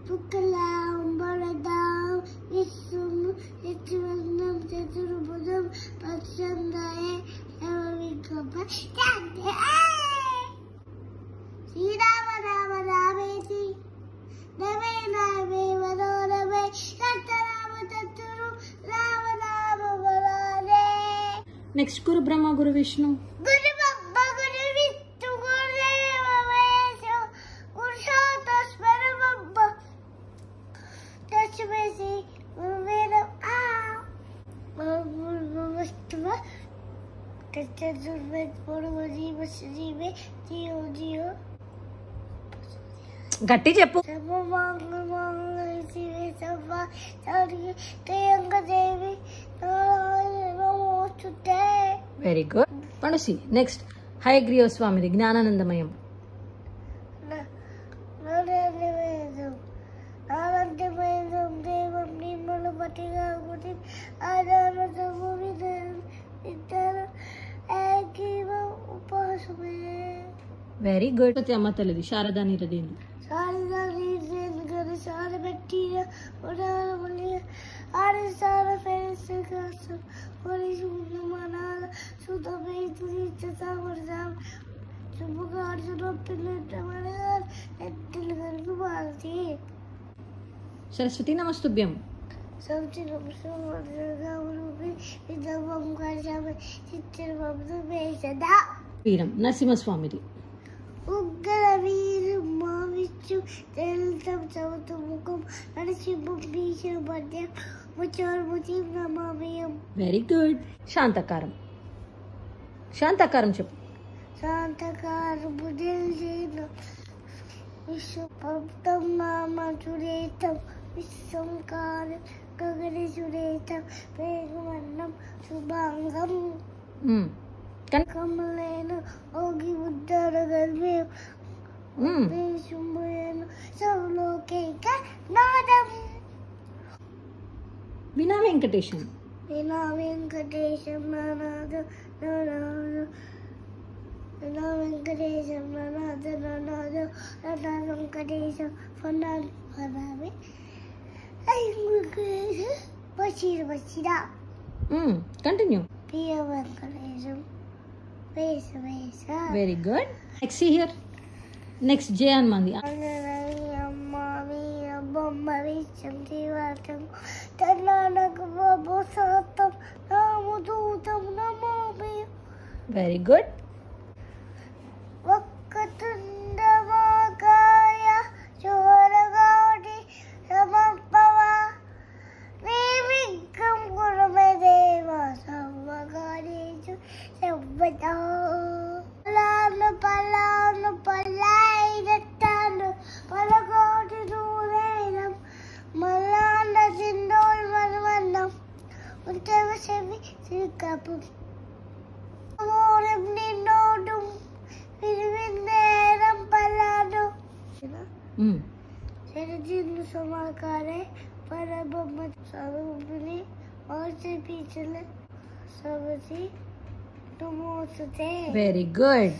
Tukalam, Baradam, Isum, Itranam, Teturubudum, Patsandae, Evarikapa, Tande, Sidamadamati, Nave Nave, Vadorave, Tatarama Taturu, Ravanama Varade. Next, Guru Brahma, Guru Vishnu. Guru Baba, Guru Vishnu, Guru Deva, Vesho, Guru Shatas, Parababa. Tachmesi, Guru Vedam, Guru Vishnu, Tachadurvet, Guru Vajiva, Sijive, Dio Dio. గట్టి చెప్పు. Very good. మనసి next Hayagriva స్వామిది జ్ఞానానందమయం. Very good. అమ్మ తల్లిది శారదా నీరదేని. సరస్వతి నమస్తుభ్యం. వీరం నరసింహస్వామిది. ఉగ్ర వీరం మా విష్ణు తెలుతం చవతు ముఖం నరసింహం భీషణ పద్యం ముచార్ముతి నమామయం. Very good. శాంతకారం. శాంతకారం చెప్పు. శాంతకారం బుద్ధేన విశ్వపప్తం నామ సురేతం విశ్వంకారం గగన సురేతం వేగమన్నం శుభాంగం. కమలేన ఓగి ఉద్దర గర్భే శుంభేన సౌలోకైక నాదం. వినా వెంకటేశం. వినా వెంకటేశం నానాద నానాద వినా వెంకటేశం నానాద నానాద నానా Venkatesham ఫనాలి ఫనాలి Basheer Basheera. Continue. Priya Venkatesham. Very good. Next here. Next J Anmandi. Very good. Very good.